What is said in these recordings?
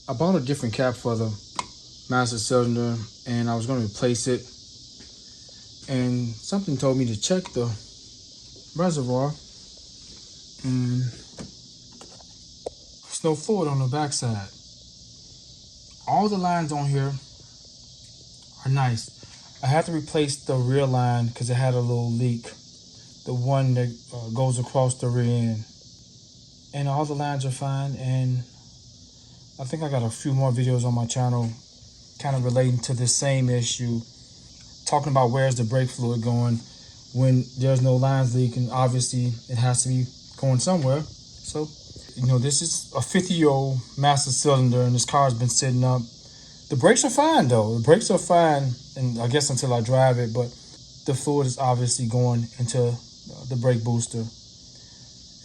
I bought a different cap for the master cylinder and I was going to replace it, and something told me to check the reservoir, and there's no fluid on the backside. All the lines on here are nice. I had to replace the rear line because it had a little leak, the one that goes across the rear end, and all the lines are fine. And I think I got a few more videos on my channel kind of relating to the same issue, talking about where's the brake fluid going when there's no lines leaking. Obviously it has to be going somewhere. So this is a 50-year-old master cylinder and this car's been sitting up. The brakes are fine though. The brakes are fine, and I guess until I drive it, but the fluid is obviously going into the brake booster,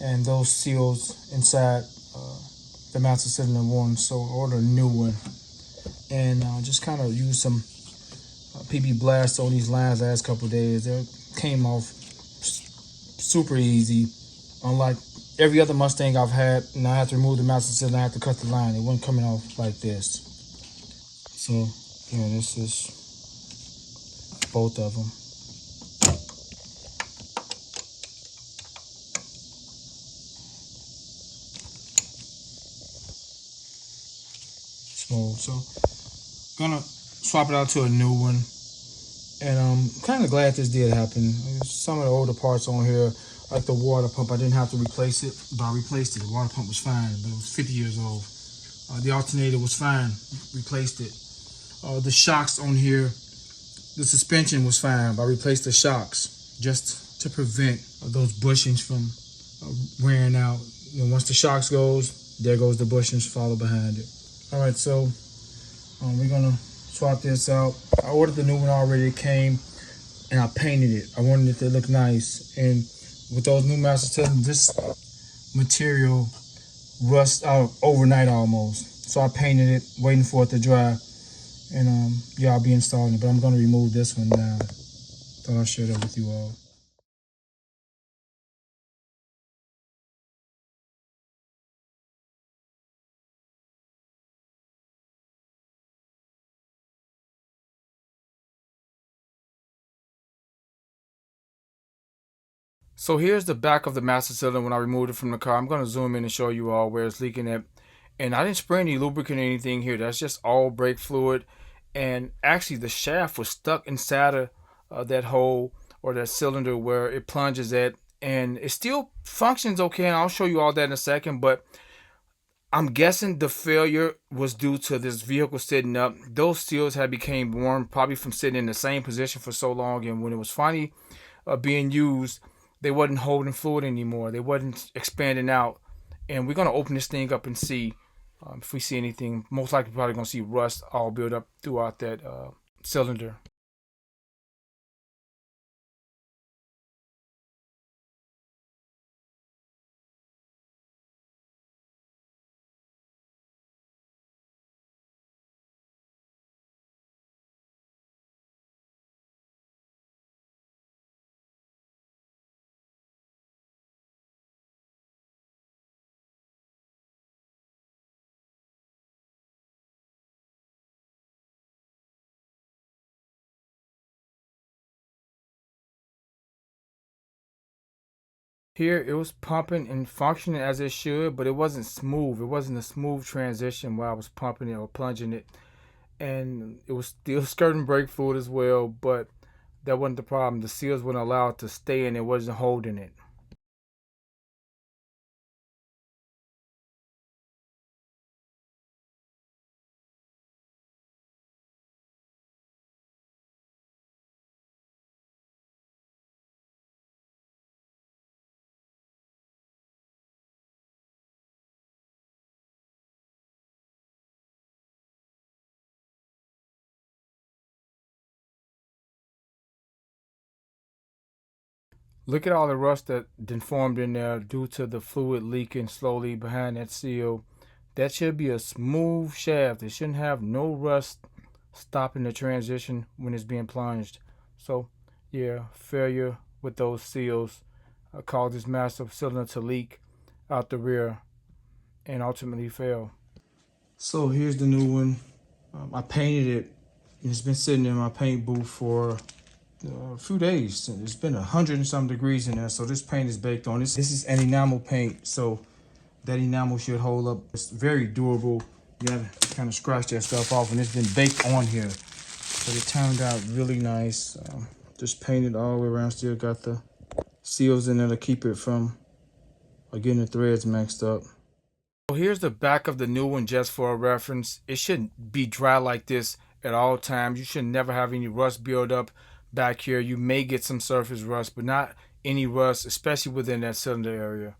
and those seals inside the master cylinder worn, so I ordered a new one. And just kind of use some PB Blast on these lines the last couple of days. They came off super easy. Unlike every other Mustang I've had, and I had to remove the master cylinder, I had to cut the line. It wasn't coming off like this. So, yeah, this is both of them. Smooth. So, gonna swap it out to a new one. And I'm kind of glad this did happen. Some of the older parts on here, like the water pump, I didn't have to replace it, but I replaced it. The water pump was fine, but it was 50 years old. The alternator was fine, replaced it. The shocks on here, the suspension was fine, but I replaced the shocks just to prevent those bushings from wearing out. Once the shocks goes, there goes the bushings follow behind it. All right, so we're gonna swap this out. I ordered the new one already. It came, and I painted it. I wanted it to look nice, and with those new master cylinders, this material rusts out overnight almost. So I painted it, waiting for it to dry, and yeah, I'll be installing it. But I'm gonna remove this one now. Thought I'll share that with you all. So here's the back of the master cylinder when I removed it from the car. I'm going to zoom in and show you all where it's leaking at. And I didn't spray any lubricant or anything here. That's just all brake fluid. And actually the shaft was stuck inside of that hole or that cylinder where it plunges at. And it still functions okay. And I'll show you all that in a second. But I'm guessing the failure was due to this vehicle sitting up. Those seals had become worn probably from sitting in the same position for so long. And when it was finally being used, they wasn't holding fluid anymore. They wasn't expanding out. And we're going to open this thing up and see if we see anything. Most likely probably going to see rust all build up throughout that cylinder. Here it was pumping and functioning as it should, but it wasn't smooth. It wasn't a smooth transition while I was pumping it or plunging it. And it was still skirting brake fluid as well, but that wasn't the problem. The seals wouldn't allow it to stay in. It wasn't holding it. Look at all the rust that then formed in there due to the fluid leaking slowly behind that seal. That should be a smooth shaft. It shouldn't have no rust stopping the transition when it's being plunged. So, yeah, failure with those seals caused this massive cylinder to leak out the rear and ultimately fail. So here's the new one. I painted it. It's been sitting in my paint booth for a few days. It's been 100 and some degrees in there, so this paint is baked on. This is an enamel paint, so that enamel should hold up. It's very durable. You gotta kind of scratch that stuff off, and it's been baked on here. But it turned out really nice. Just painted all the way around. Still got the seals in there to keep it from getting the threads mixed up. So here's the back of the new one just for a reference. It shouldn't be dry like this at all times. You should never have any rust build up back here. You may get some surface rust, but not any rust, especially within that cylinder area.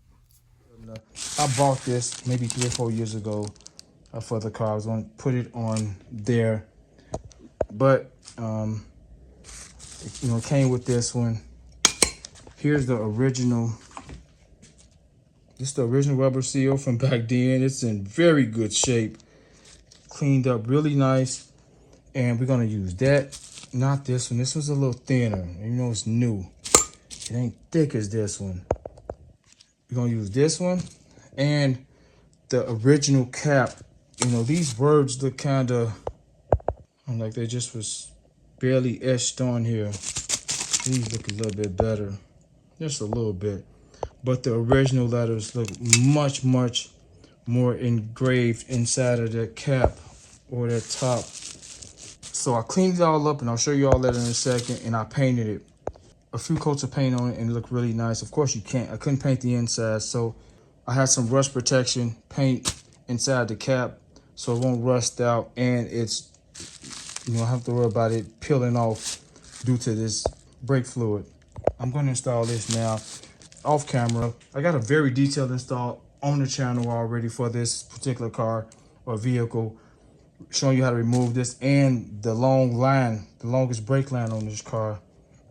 I bought this maybe 3 or 4 years ago for the car. I was going to put it on there, but it came with this one. Here's the original. This is the original rubber seal from back then. It's in very good shape. Cleaned up really nice. And we're gonna use that, not this one. This one's a little thinner. It's new. It ain't thick as this one. We're gonna use this one and the original cap. These words look kind of like they just was barely etched on here. These look a little bit better, just a little bit. But the original letters look much, much more engraved inside of that cap or that top. So I cleaned it all up, and I'll show you all that in a second, and I painted it. A few coats of paint on it, and it looked really nice. Of course, I couldn't paint the inside, so I had some rust protection paint inside the cap so it won't rust out, and it's, you don't have to worry about it peeling off due to this brake fluid. I'm going to install this now off camera. I got a very detailed install on the channel already for this particular car or vehicle, showing you how to remove this and the longest brake line on this car.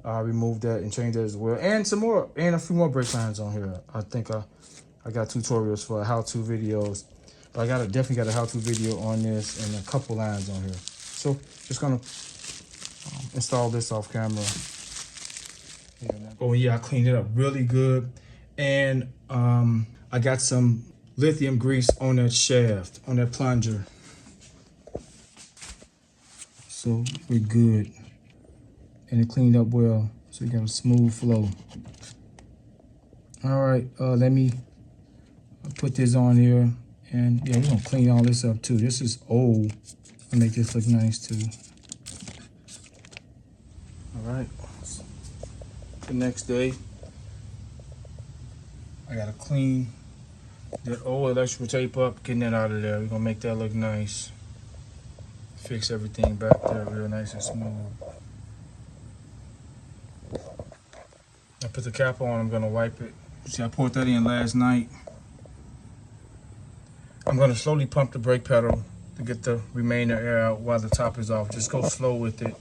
I removed that and changed that as well, and a few more brake lines on here. I think I got tutorials for how-to videos, but I definitely got a how-to video on this and a couple lines on here. So just gonna install this off camera. Oh yeah, I cleaned it up really good, and I got some lithium grease on that shaft, on that plunger. So we're good, and it cleaned up well, so you got a smooth flow. All right, let me put this on here, and yeah, we're gonna clean all this up too. This is old. I'll make this look nice too. All right. The next day, I gotta clean that old electrical tape up, getting that out of there. We're gonna make that look nice. Fix everything back there real nice and smooth. I put the cap on, I'm gonna wipe it. See, I poured that in last night. I'm gonna slowly pump the brake pedal to get the remainder air out while the top is off. Just go slow with it.